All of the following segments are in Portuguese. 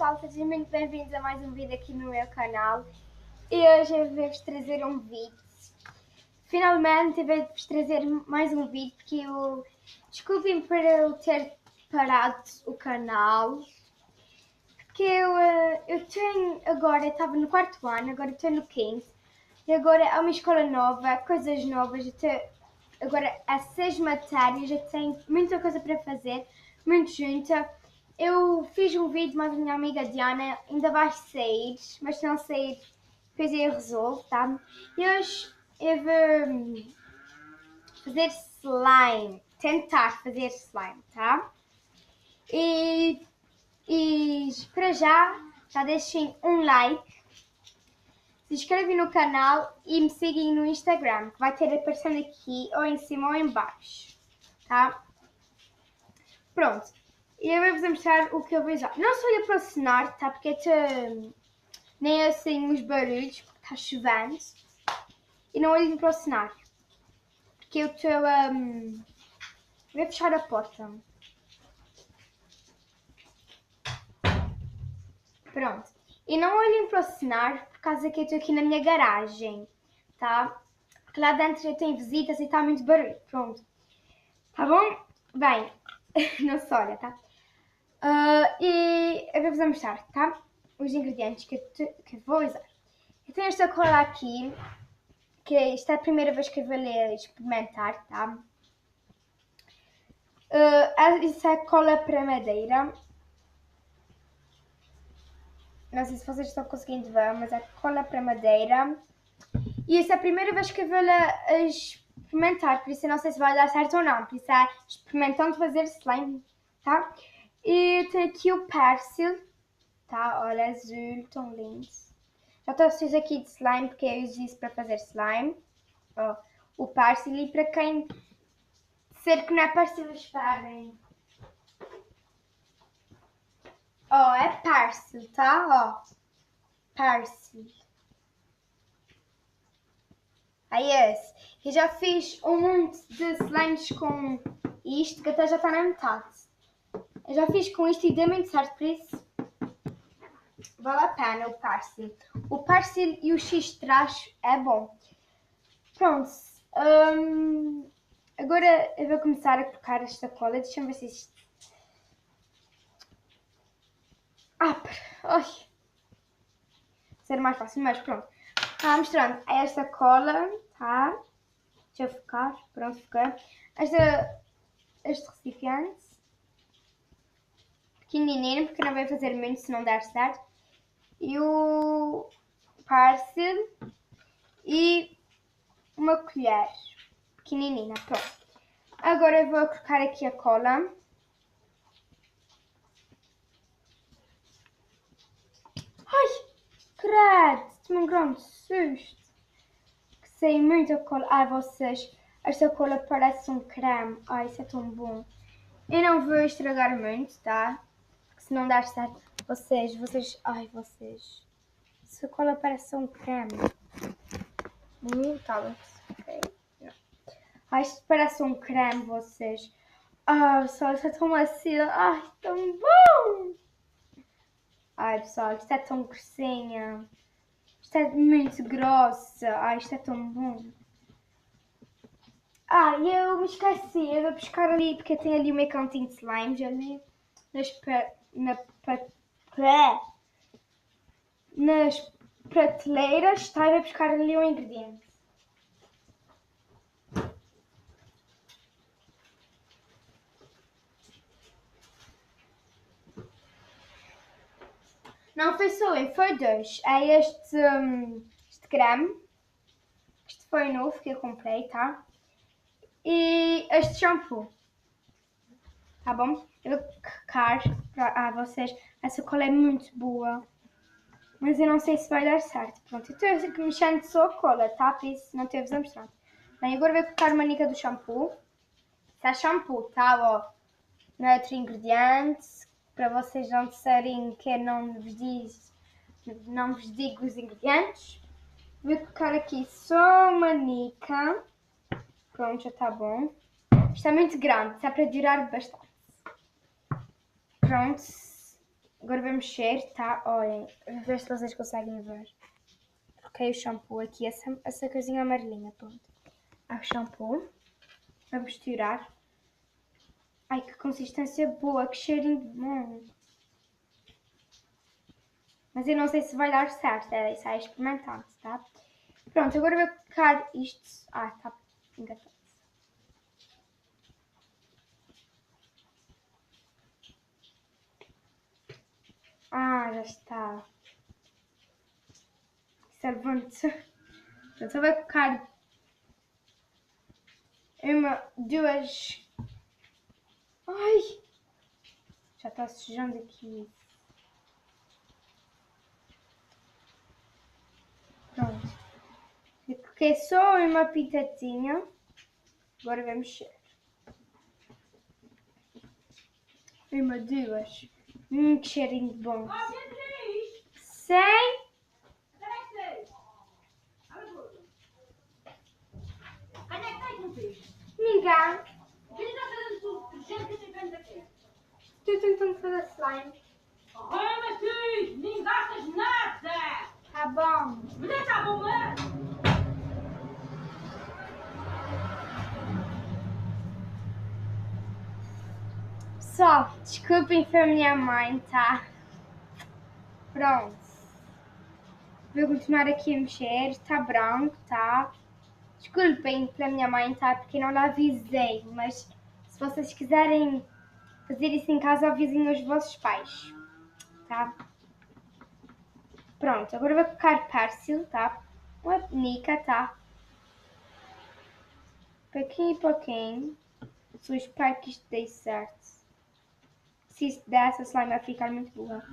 pessoal, sejam muito bem-vindos a mais um vídeo aqui no meu canal. E hoje eu vou-vos trazer um vídeo. Finalmente eu vou-vos trazer mais um vídeo porque eu... Desculpem por eu ter parado o canal. Porque eu tenho agora, eu estava no 4º ano, agora estou no 5º. E agora é uma escola nova, coisas novas. Agora há 6 matérias, eu tenho muita coisa para fazer, muito junta. Eu fiz um vídeo, mas a minha amiga Diana ainda vai sair, mas se não sair, depois eu resolvo, tá? E hoje eu vou fazer slime, tentar fazer slime, tá? E para já deixem um like, se inscrevem no canal e me seguem no Instagram, que vai ter aparecendo aqui ou em cima ou em baixo, tá? Pronto. E eu vou-vos mostrar o que eu vou usar. Não sou eu para assinar, tá? Porque nem assim os barulhos, porque está chovendo. E não olhem para assinar. Porque eu estou vou fechar a porta. Pronto. E não olhem para assinar, por causa que eu estou aqui na minha garagem, tá? Porque lá dentro eu tenho visitas e está muito barulho. Pronto. Tá bom? Bem, não se olha, tá? E eu vou-vos mostrar, tá? Os ingredientes que eu vou usar. Eu tenho esta cola aqui, que esta é a primeira vez que eu vou experimentar, tá? Isso é cola para madeira. Não sei se vocês estão conseguindo ver, mas é cola para madeira. E isso é a primeira vez que eu vou experimentar, por isso eu não sei se vai dar certo ou não. Por isso é experimentando fazer slime, tá? E tenho aqui o persil, tá? Olha, azul, tão lindo. Já trouxe aqui de slime, porque eu uso isso para fazer slime. Oh, o persil, e para quem disser que não é persil, esperem. Oh, é persil, tá? Oh, persil. Aí esse. Eu já fiz um monte de slimes com isto, que até já está na metade. Eu já fiz com isto e deu muito certo, por isso vale a pena o persil. O persil e o X de trás é bom. Pronto. Agora eu vou começar a colocar esta cola. Deixa-me ver se isto... Ai. Ser mais fácil, mas pronto. Mostrando esta cola, tá? Deixa eu focar. Pronto, focar. Este recipiente. Pequenininho, porque não vai fazer muito se não der certo. E o persil. E uma colher pequenininha, pronto. Agora eu vou colocar aqui a cola. Ai, credo, tomei um grande susto. Que sei muito a cola. Ai, vocês, esta cola parece um creme. Ai, isso é tão bom. Eu não vou estragar muito, tá? Porque se não der certo, vocês, vocês. Essa cola parece um creme. Tá, ok. Ai, isto parece um creme, vocês. Pessoal, isto é tão macio. Ai, tão bom! Ai, pessoal, isto é tão grossinha. Isto é muito grossa. Ai, isto é tão bom. Eu me esqueci. Eu vou buscar ali, porque tem ali o meu cantinho de slimes ali. Nas prateleiras, tá? Eu vou buscar ali um ingrediente. Não foi só um, foi 2. É este creme. Este foi o novo que eu comprei, tá? E este shampoo. Tá bom? Eu vou colocar para vocês. Essa cola é muito boa. Mas eu não sei se vai dar certo. Pronto, eu estou aqui mexendo só a cola, tá? Por isso não teve a mostrar. Bem, agora vou colocar uma nica do shampoo. Isso é shampoo, tá? Ó, não é outro ingrediente. Para vocês não disserem que eu não vos digo os ingredientes. Vou colocar aqui só uma nica. Pronto, já está bom. Isto é muito grande, isso é para durar bastante. Pronto. Agora vamos mexer, tá? Olhem, vamos ver se vocês conseguem ver. Coloquei o shampoo aqui, essa coisinha amarelinha, pronto. O shampoo. Vamos tirar. Ai, que consistência boa, que cheirinho bom. Mas eu não sei se vai dar certo, isso é experimentando, tá? Pronto, agora vou colocar isto. Ah, tá engatado. Ah, já está. Isso é levante. Então vou colocar uma, duas. Ai! Já está sujando aqui. Pronto. Eu coloquei só uma pitadinha. Agora vamos mexer. Uma, duas. Que cheirinho bom. Sem. Ninguém. Estou tentando fazer slime. Nem gastas nada! Tá bom. Mas tá bom, é? Pessoal, desculpem foi a minha mãe, tá? Pronto. Vou continuar aqui a mexer. Está branco, tá? Desculpem pela minha mãe, tá? Porque não la avisei. Mas se vocês quiserem fazer isso em casa, avisem os vossos pais. Tá? Pronto, agora vou colocar pérsil, tá? Uma penica, tá? Pouquinho em pouquinho. Só espero que isto dê certo. Se isto der, essa slime vai ficar muito boa.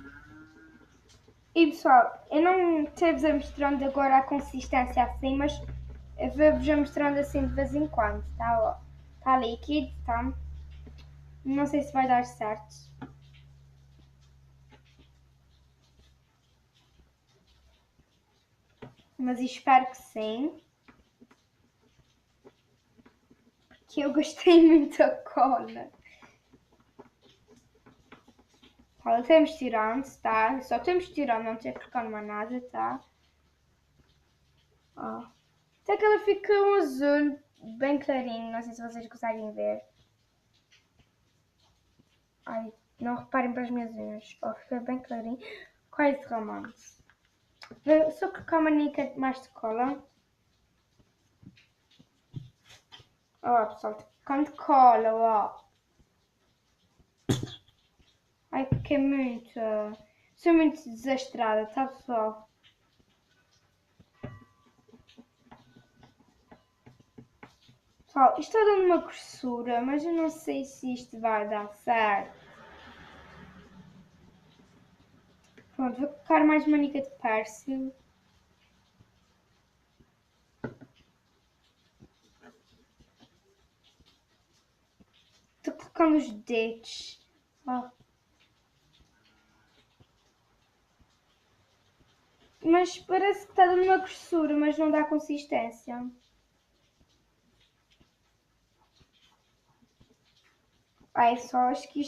E pessoal, eu não estou-vos a mostrando agora a consistência assim, mas eu vou-vos a mostrando assim de vez em quando, tá? Está líquido, tá? Não sei se vai dar certo. Mas espero que sim. Porque eu gostei muito da cola. Olha, estamos tirando, tá? Só estamos tirando, não tem que colocar mais nada, tá? Ó. Até que ela fica um azul bem clarinho, não sei se vocês conseguem ver. Ai, não reparem para as minhas unhas. Ó, fica bem clarinho. Quase derramando-se. Vou só colocar uma nica mais de cola. Ó, pessoal, tô colocando cola, ó. Ai, porque é muito... Sou muito desastrada, tá, pessoal? Pessoal, isto está dando uma grossura, mas eu não sei se isto vai dar certo. Pronto, vou colocar mais uma nica de pérsil. Estou colocando os dedos. Ó. Mas parece que está dando uma grossura, mas não dá consistência. Ai, só acho que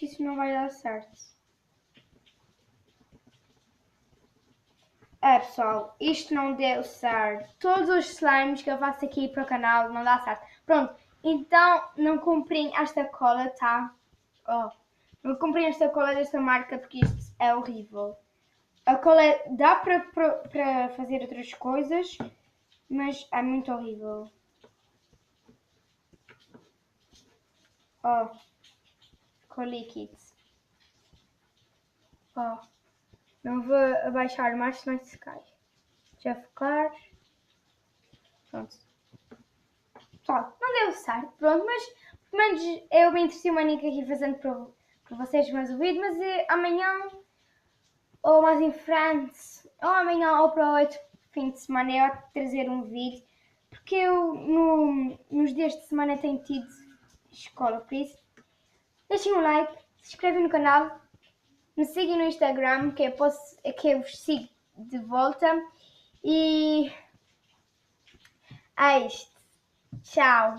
isso não vai dar certo. É, pessoal, isto não deu certo. Todos os slimes que eu faço aqui para o canal não dá certo. Pronto, então não comprem esta cola, tá? Oh, não comprem esta cola desta marca porque isto é horrível. A cola dá para fazer outras coisas, mas é muito horrível. Oh, com líquido. Oh, não vou abaixar mais, senão se cai. Já focar. Pronto. Pessoal, não deu certo, pronto, mas pelo menos eu me interessei uma nica aqui fazendo para vocês mais o vídeo, mas amanhã ou mais em frente, ou amanhã ou para o outro fim de semana eu vou trazer um vídeo, porque eu nos dias de semana tenho tido escola, por isso deixem um like, se inscrevem no canal, me sigam no Instagram que eu vos sigo de volta e é isto. Tchau!